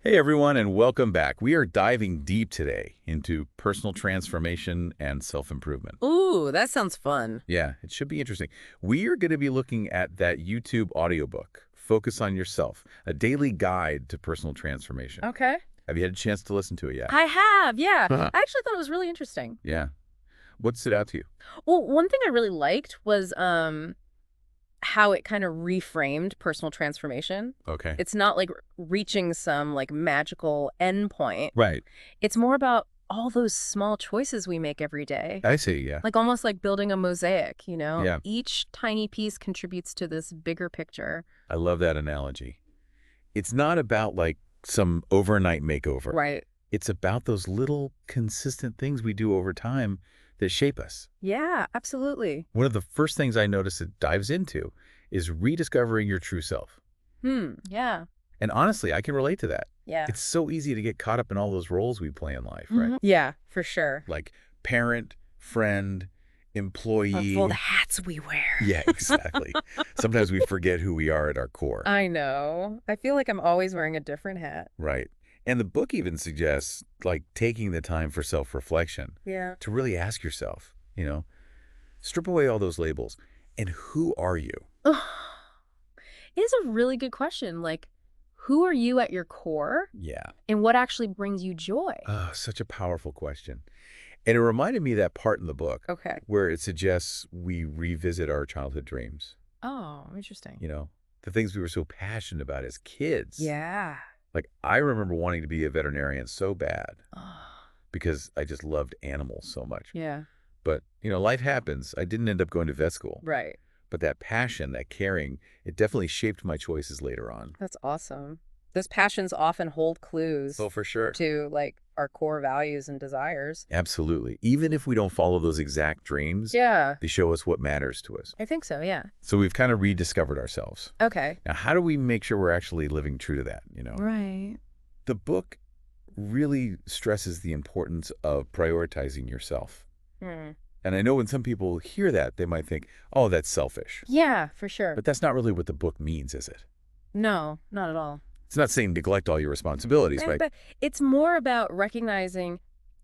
Hey everyone, and welcome back. We are diving deep today into personal transformation and self-improvement. Ooh, that sounds fun. Yeah, it should be interesting. We are going to be looking at that YouTube audiobook, Focus on Yourself, a daily guide to personal transformation. Okay. Have you had a chance to listen to it yet? I have, yeah. Uh-huh. I actually thought it was really interesting. Yeah. What stood out to you? Well, one thing I really liked was how it kind of reframed personal transformation. Okay. It's not like reaching some like magical endpoint. Right. It's more about all those small choices we make every day. I see, yeah. Like almost like building a mosaic, you know? Yeah, Each tiny piece contributes to this bigger picture. I love that analogy. It's not about like some overnight makeover. Right. It's about those little consistent things we do over time that shape us. Yeah, absolutely. One of the first things I notice it dives into is rediscovering your true self. Yeah. And honestly, I can relate to that. Yeah. It's so easy to get caught up in all those roles we play in life, right? Yeah, for sure. Like parent, friend, Of all the employee. hats we wear. Yeah, exactly. Sometimes we forget who we are at our core. I know. I feel like I'm always wearing a different hat. Right. And the book even suggests like taking the time for self-reflection Yeah. to really ask yourself, strip away all those labels. And who are you? It is a really good question. Like, who are you at your core Yeah. and what actually brings you joy? Oh, such a powerful question. And it reminded me of that part in the book Okay. where it suggests we revisit our childhood dreams, Oh, interesting. the things we were so passionate about as kids. Yeah. Like, I remember wanting to be a veterinarian so bad Oh, because I just loved animals so much. yeah. But, life happens. I didn't end up going to vet school. Right. But that passion, that caring, it definitely shaped my choices later on. That's awesome. Those passions often hold clues Oh, for sure. to like our core values and desires. Absolutely. Even if we don't follow those exact dreams, Yeah, they show us what matters to us. I think so. Yeah. So we've kind of rediscovered ourselves. Okay. Now, how do we make sure we're actually living true to that, Right. The book really stresses the importance of prioritizing yourself. Hmm. And I know when some people hear that, they might think, oh, that's selfish. Yeah, for sure. But that's not really what the book means, is it? No, not at all. It's not saying neglect all your responsibilities, right? But it's more about recognizing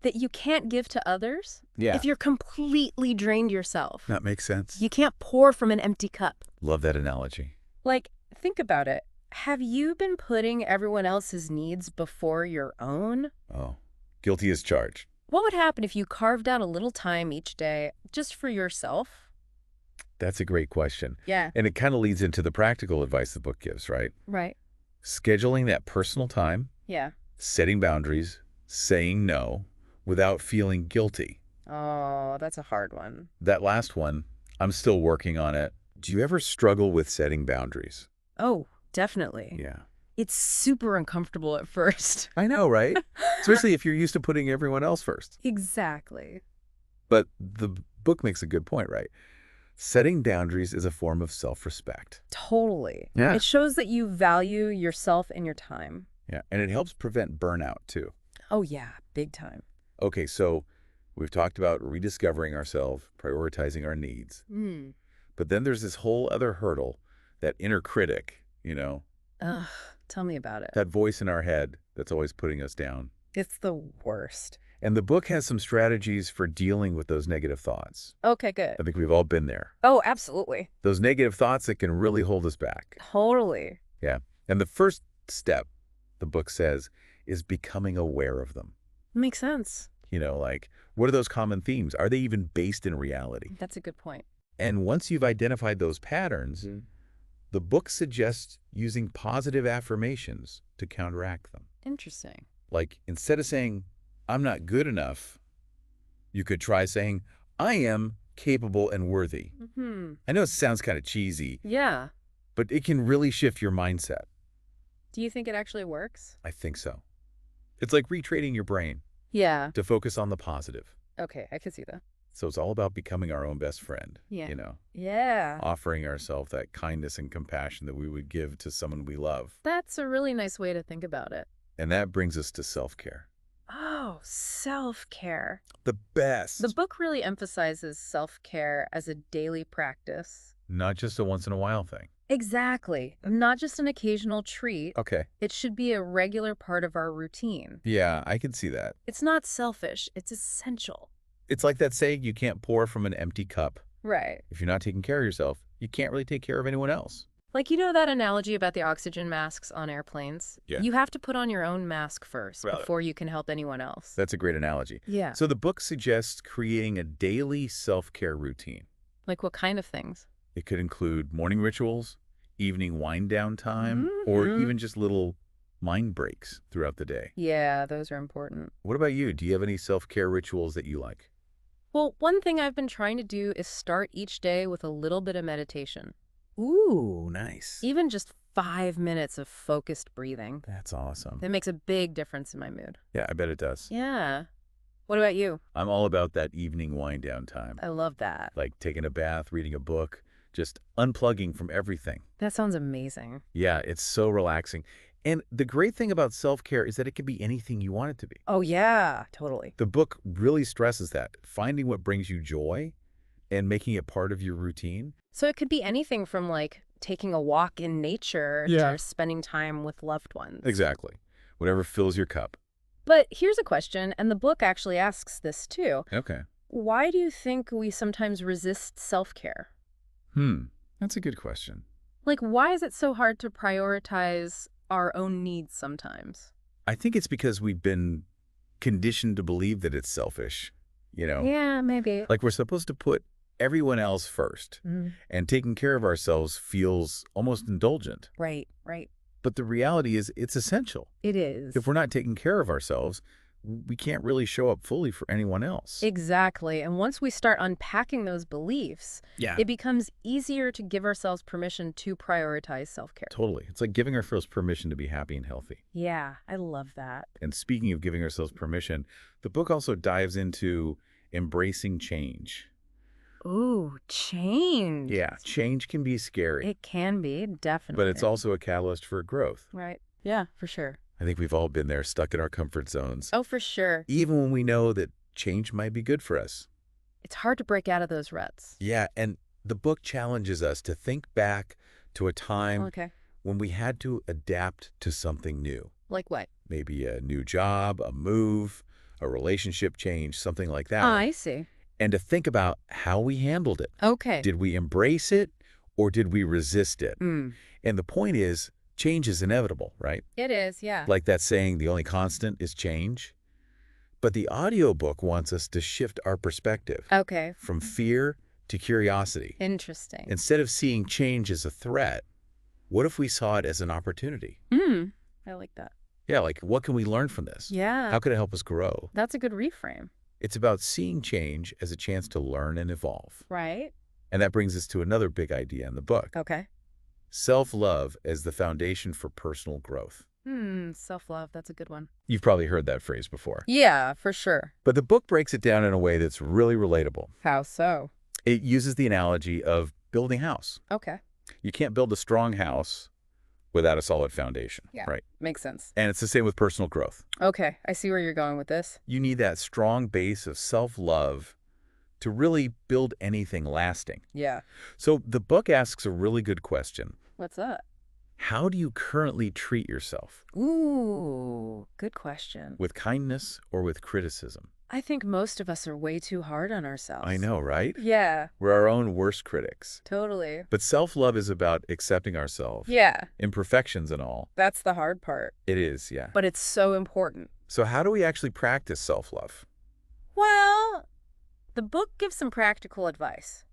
that you can't give to others Yeah, if you're completely drained yourself. that makes sense. You can't pour from an empty cup. Love that analogy. Like, think about it. Have you been putting everyone else's needs before your own? Oh, guilty as charged. What would happen if you carved out a little time each day just for yourself? That's a great question. Yeah. And it kind of leads into the practical advice the book gives, right? Right. Scheduling that personal time, Yeah. setting boundaries, saying no without feeling guilty. Oh, that's a hard one. That last one, I'm still working on it. Do you ever struggle with setting boundaries? Oh, definitely. Yeah. It's super uncomfortable at first. I know, right? Especially if you're used to putting everyone else first. Exactly. But the book makes a good point, right? Setting boundaries is a form of self-respect. Totally. Yeah. It shows that you value yourself and your time. Yeah, and it helps prevent burnout too. Oh, yeah, big time. Okay, so we've talked about rediscovering ourselves, prioritizing our needs. Mm. But then there's this whole other hurdle, that inner critic, Ugh, tell me about it. that voice in our head that's always putting us down. It's the worst. And the book has some strategies for dealing with those negative thoughts. Okay, good. I think we've all been there. Oh, absolutely. Those negative thoughts that can really hold us back. Totally. Yeah. And the first step, the book says, is becoming aware of them. Makes sense. Like, what are those common themes? Are they even based in reality? That's a good point. And once you've identified those patterns, the book suggests using positive affirmations to counteract them. Interesting. Like, instead of saying, I'm not good enough, you could try saying, I am capable and worthy. I know it sounds kind of cheesy, Yeah. but it can really shift your mindset. Do you think it actually works? I think so. It's like retraining your brain Yeah. to focus on the positive. Okay, I can see that. So it's all about becoming our own best friend, Yeah. Yeah. offering ourselves that kindness and compassion that we would give to someone we love. That's a really nice way to think about it. And that brings us to self-care. Oh, self-care. The best. The book really emphasizes self-care as a daily practice. Not just a once-in-a-while thing. Exactly. Not just an occasional treat. Okay. It should be a regular part of our routine. Yeah, I can see that. It's not selfish. It's essential. It's like that saying, you can't pour from an empty cup. Right. If you're not taking care of yourself, you can't really take care of anyone else. Like, you know that analogy about the oxygen masks on airplanes? Yeah. You have to put on your own mask first Well, before you can help anyone else. That's a great analogy. Yeah. So the book suggests creating a daily self-care routine. Like what kind of things? It could include morning rituals, evening wind-down time, or even just little mind breaks throughout the day. Yeah, those are important. What about you? Do you have any self-care rituals that you like? Well, one thing I've been trying to do is start each day with a little bit of meditation. Ooh, nice. Even just 5 minutes of focused breathing. That's awesome. That makes a big difference in my mood. Yeah, I bet it does. Yeah. What about you? I'm all about that evening wind-down time. I love that. Like taking a bath, reading a book, just unplugging from everything. That sounds amazing. Yeah, it's so relaxing. And the great thing about self-care is that it can be anything you want it to be. Oh, yeah, totally. The book really stresses that, finding what brings you joy and making it part of your routine. So it could be anything from like taking a walk in nature Yeah. to spending time with loved ones. Exactly. Whatever fills your cup. But here's a question, and the book actually asks this too. Okay. Why do you think we sometimes resist self-care? That's a good question. Like, why is it so hard to prioritize our own needs sometimes? I think it's because we've been conditioned to believe that it's selfish, you know? Yeah, maybe. Like we're supposed to put everyone else first, and taking care of ourselves feels almost indulgent. Right, right. But the reality is it's essential. It is. If we're not taking care of ourselves, we can't really show up fully for anyone else. Exactly. And once we start unpacking those beliefs, Yeah. it becomes easier to give ourselves permission to prioritize self-care. Totally. It's like giving ourselves permission to be happy and healthy. Yeah, I love that. And speaking of giving ourselves permission, the book also dives into embracing change. Ooh, change. Yeah, change can be scary, It can be, definitely. but it's also a catalyst for growth. Right. Yeah, for sure. I think we've all been there, stuck in our comfort zones, Oh, for sure. even when we know that change might be good for us. It's hard to break out of those ruts. Yeah, and the book challenges us to think back to a time Okay. when we had to adapt to something new. Like what? Maybe a new job, a move, a relationship change, something like that. I see. And to think about how we handled it. Okay. Did we embrace it or did we resist it? And the point is, change is inevitable, right? It is, yeah. Like that saying, the only constant is change. But the audiobook wants us to shift our perspective Okay. from fear to curiosity. Interesting. Instead of seeing change as a threat, what if we saw it as an opportunity? I like that. Yeah, like what can we learn from this? Yeah. How could it help us grow? That's a good reframe. It's about seeing change as a chance to learn and evolve. Right? And that brings us to another big idea in the book. Okay. Self-love as the foundation for personal growth. Self-love. That's a good one. You've probably heard that phrase before. Yeah, for sure. But the book breaks it down in a way that's really relatable. How so? It uses the analogy of building a house. Okay. You can't build a strong house without a solid foundation, Yeah. right? Makes sense. And it's the same with personal growth. Okay. I see where you're going with this. You need that strong base of self-love to really build anything lasting. Yeah. So the book asks a really good question. What's that? How do you currently treat yourself? Ooh, good question. With kindness or with criticism? I think most of us are way too hard on ourselves. I know, right? Yeah, We're our own worst critics. totally. But self-love is about accepting ourselves. Yeah, Imperfections and all. that's the hard part. It is, yeah. But it's so important. So how do we actually practice self-love? Well, the book gives some practical advice.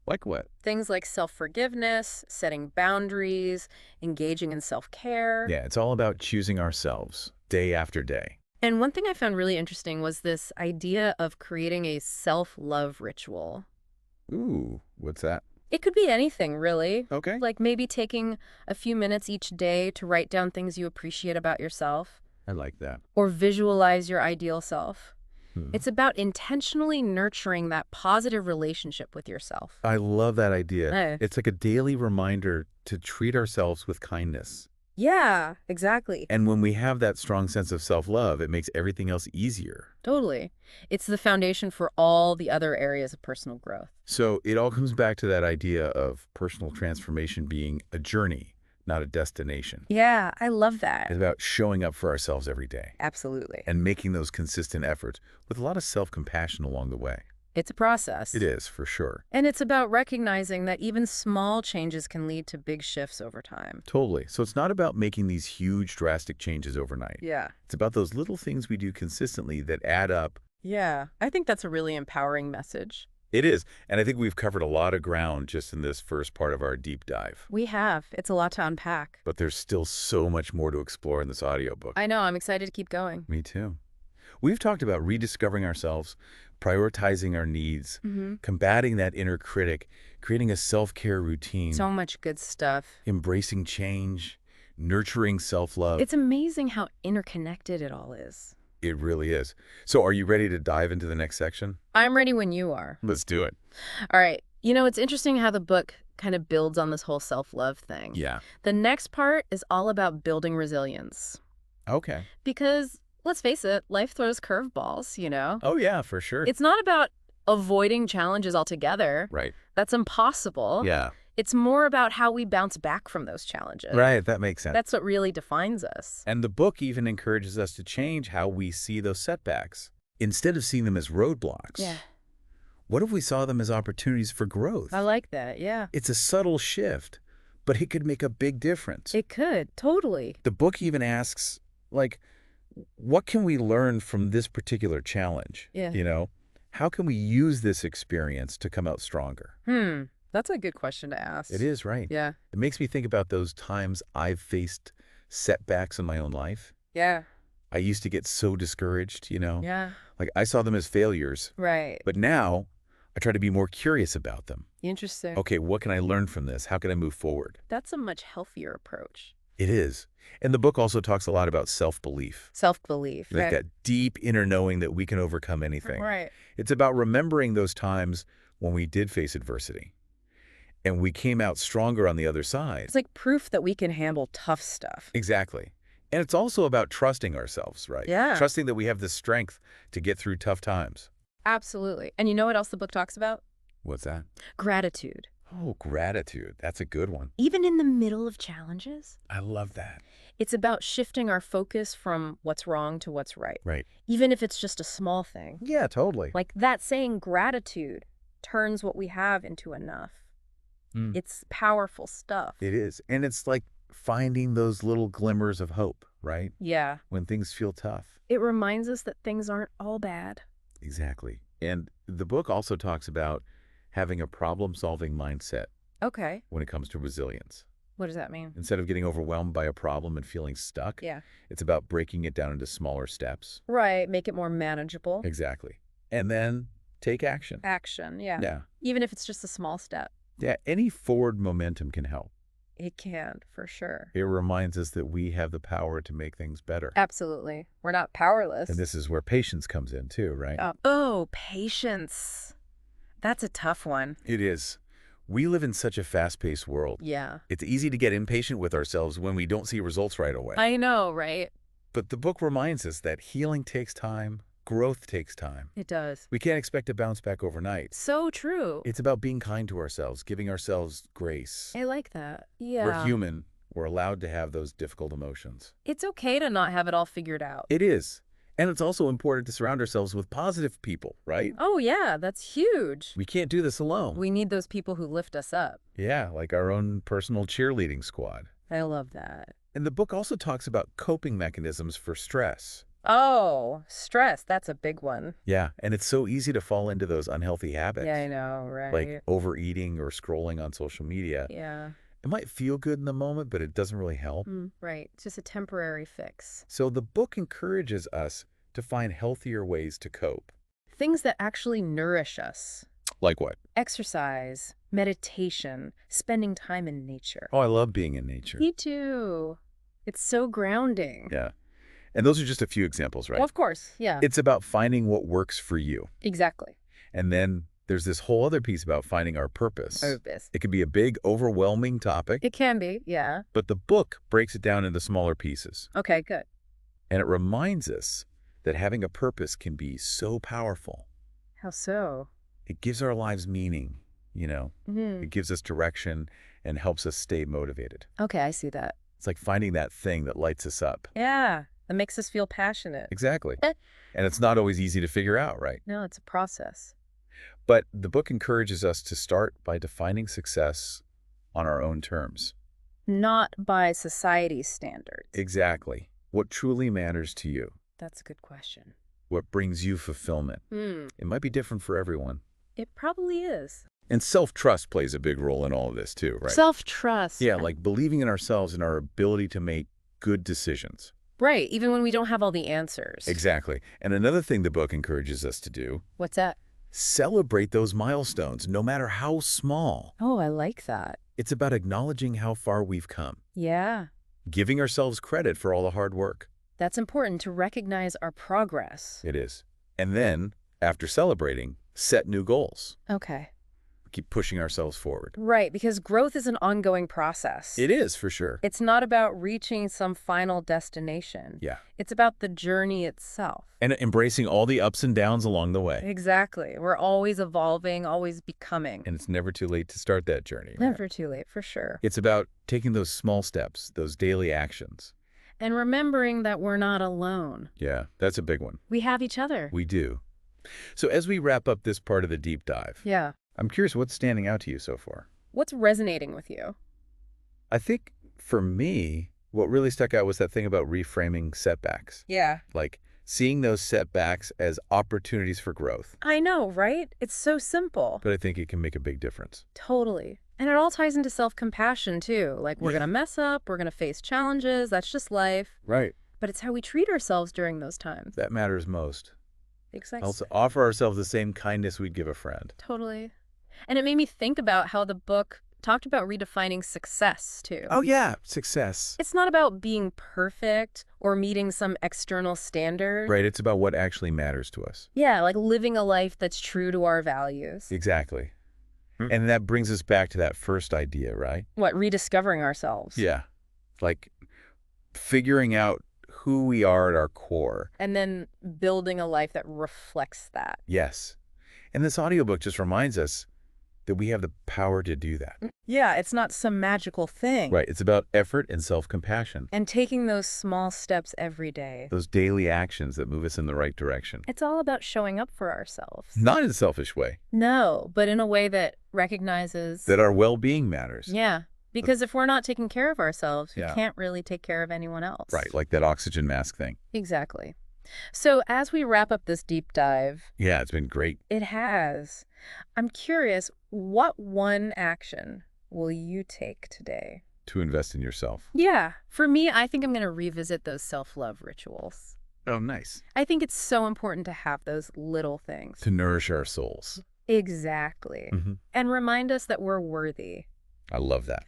Like what? Things like self-forgiveness, setting boundaries, engaging in self-care. Yeah, it's all about choosing ourselves day after day. And one thing I found really interesting was this idea of creating a self-love ritual. Ooh, what's that? It could be anything, really. Okay. Like maybe taking a few minutes each day to write down things you appreciate about yourself, I like that. or visualize your ideal self. It's about intentionally nurturing that positive relationship with yourself. I love that idea. Eh. It's like a daily reminder to treat ourselves with kindness. Yeah, exactly. And when we have that strong sense of self-love, it makes everything else easier. Totally. It's the foundation for all the other areas of personal growth. So it all comes back to that idea of personal transformation being a journey, not a destination. Yeah, I love that. It's about showing up for ourselves every day Absolutely. and making those consistent efforts with a lot of self-compassion along the way. It's a process. It is, for sure. And it's about recognizing that even small changes can lead to big shifts over time. Totally. So it's not about making these huge, drastic changes overnight. Yeah. It's about those little things we do consistently that add up. Yeah, I think that's a really empowering message. It is. And I think we've covered a lot of ground just in this first part of our deep dive. We have. It's a lot to unpack. But there's still so much more to explore in this audiobook. I know. I'm excited to keep going. Me too. We've talked about rediscovering ourselves, prioritizing our needs, combating that inner critic, creating a self-care routine, So much good stuff. embracing change, nurturing self-love. It's amazing how interconnected it all is. It really is. So are you ready to dive into the next section? I'm ready when you are. Let's do it. All right. You know, it's interesting how the book kind of builds on this whole self-love thing. Yeah. The next part is all about building resilience. Okay. Because, let's face it, life throws curveballs, you know? Oh, yeah, for sure. It's not about avoiding challenges altogether. Right. That's impossible. Yeah. It's more about how we bounce back from those challenges. Right. That makes sense. That's what really defines us. And the book even encourages us to change how we see those setbacks. Instead of seeing them as roadblocks, Yeah. what if we saw them as opportunities for growth? I like that. Yeah. It's a subtle shift, but it could make a big difference. It could. Totally. The book even asks, like, what can we learn from this particular challenge? Yeah. You know, how can we use this experience to come out stronger? That's a good question to ask. It is, right? Yeah. It makes me think about those times I've faced setbacks in my own life. Yeah. I used to get so discouraged, you know? Yeah. Like, I saw them as failures. Right. But now, I try to be more curious about them. Interesting. Okay, what can I learn from this? How can I move forward? That's a much healthier approach. It is. And the book also talks a lot about self-belief. Self-belief. Like Right. that deep inner knowing that we can overcome anything. Right. It's about remembering those times when we did face adversity. And we came out stronger on the other side. It's like proof that we can handle tough stuff. Exactly. And it's also about trusting ourselves, right? Yeah. Trusting that we have the strength to get through tough times. Absolutely. And you know what else the book talks about? What's that? Gratitude. Oh, gratitude. That's a good one. Even in the middle of challenges, I love that. it's about shifting our focus from what's wrong to what's right. Right. Even if it's just a small thing. Yeah, totally. Like that saying gratitude turns what we have into enough. It's powerful stuff. It is. And it's like finding those little glimmers of hope, right? Yeah. When things feel tough. It reminds us that things aren't all bad. Exactly. And the book also talks about having a problem-solving mindset Okay. when it comes to resilience. What does that mean? Instead of getting overwhelmed by a problem and feeling stuck, Yeah. it's about breaking it down into smaller steps. Right. Make it more manageable. Exactly. And then take action. Action. Yeah. Yeah. Even if it's just a small step. Yeah, any forward momentum can help. It can, for sure. It reminds us that we have the power to make things better. Absolutely. We're not powerless. And this is where patience comes in too, right? Oh, patience. That's a tough one. It is. We live in such a fast-paced world. Yeah. It's easy to get impatient with ourselves when we don't see results right away. I know, right? But the book reminds us that healing takes time, growth takes time. It does. We can't expect to bounce back overnight. So true. It's about being kind to ourselves, giving ourselves grace. I like that. Yeah. We're human. We're allowed to have those difficult emotions. It's okay to not have it all figured out. It is. And it's also important to surround ourselves with positive people, right? Oh, yeah. That's huge. We can't do this alone. We need those people who lift us up. Yeah, like our own personal cheerleading squad. I love that. And the book also talks about coping mechanisms for stress. Oh, stress. That's a big one. Yeah, and it's so easy to fall into those unhealthy habits. Yeah, I know, right? Like overeating or scrolling on social media. Yeah. It might feel good in the moment, but it doesn't really help. Right. It's just a temporary fix. So the book encourages us to find healthier ways to cope. Things that actually nourish us. Like what? Exercise, meditation, spending time in nature. Oh, I love being in nature. Me too. It's so grounding. Yeah. And those are just a few examples, right? Well, of course. Yeah. It's about finding what works for you Exactly. and then There's this whole other piece about finding our purpose. Purpose. It can be a big, overwhelming topic, It can be, yeah. but the book breaks it down into smaller pieces. Okay, good. And it reminds us that having a purpose can be so powerful. How so? It gives our lives meaning, It gives us direction and helps us stay motivated. Okay, I see that. It's like finding that thing that lights us up. Yeah, that makes us feel passionate. Exactly. And it's not always easy to figure out, right? No, it's a process. But the book encourages us to start by defining success on our own terms. Not by society's standards. Exactly. What truly matters to you? That's a good question. What brings you fulfillment? It might be different for everyone. It probably is. And self-trust plays a big role in all of this too, right? Self-trust. Yeah, like believing in ourselves and our ability to make good decisions. Right, even when we don't have all the answers. Exactly. And another thing the book encourages us to do, What's that? celebrate those milestones, no matter how small. Oh, I like that. It's about acknowledging how far we've come, Yeah, giving ourselves credit for all the hard work. that's important to recognize our progress. It is. And then, after celebrating, set new goals. Okay. Keep pushing ourselves forward. Right, because growth is an ongoing process. It is, for sure. It's not about reaching some final destination. Yeah. It's about the journey itself. And embracing all the ups and downs along the way. Exactly. We're always evolving, always becoming. And it's never too late to start that journey. Never too late, for sure. It's about taking those small steps, those daily actions. And remembering that we're not alone. Yeah, that's a big one. We have each other. We do. So as we wrap up this part of the deep dive, Yeah. I'm curious what's standing out to you so far. What's resonating with you? I think for me, what really stuck out was that thing about reframing setbacks. Yeah. Like seeing those setbacks as opportunities for growth. I know, right? It's so simple. But I think it can make a big difference. Totally. And it all ties into self-compassion, too. Like, we're going to mess up, we're going to face challenges, that's just life. Right. But it's how we treat ourselves during those times. That matters most. Exactly. Also, offer ourselves the same kindness we'd give a friend. Totally. And it made me think about how the book talked about redefining success, too. Oh, yeah. Success. It's not about being perfect or meeting some external standard. Right. It's about what actually matters to us. Yeah, like living a life that's true to our values. Exactly. And that brings us back to that first idea, right? What, rediscovering ourselves. Yeah. Like figuring out who we are at our core. And then building a life that reflects that. Yes. And this audiobook just reminds us that we have the power to do that. Yeah, it's not some magical thing. Right. It's about effort and self-compassion. And taking those small steps every day. Those daily actions that move us in the right direction. It's all about showing up for ourselves. Not in a selfish way. No, but in a way that recognizes That our well-being matters. Yeah, because if we're not taking care of ourselves, we Yeah. can't really take care of anyone else. Right. Like that oxygen mask thing. Exactly. So as we wrap up this deep dive, Yeah, it's been great. it has. I'm curious, what one action will you take today? To invest in yourself. Yeah, for me, I think I'm going to revisit those self-love rituals. Oh, nice. I think it's so important to have those little things. To nourish our souls. Exactly. And remind us that we're worthy. I love that.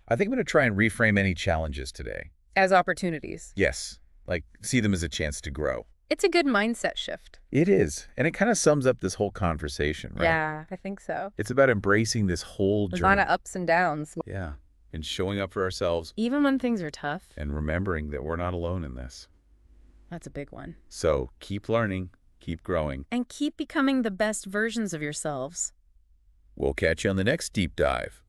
I think I'm going to try and reframe any challenges today. As opportunities. Yes. Like, see them as a chance to grow. It's a good mindset shift. It is. And it kind of sums up this whole conversation, right? Yeah, I think so. It's about embracing this whole There's a journey. lot of ups and downs. Yeah. And showing up for ourselves Even when things are tough. and remembering that we're not alone in this. That's a big one. So keep learning, keep growing. And keep becoming the best versions of yourselves. We'll catch you on the next deep dive.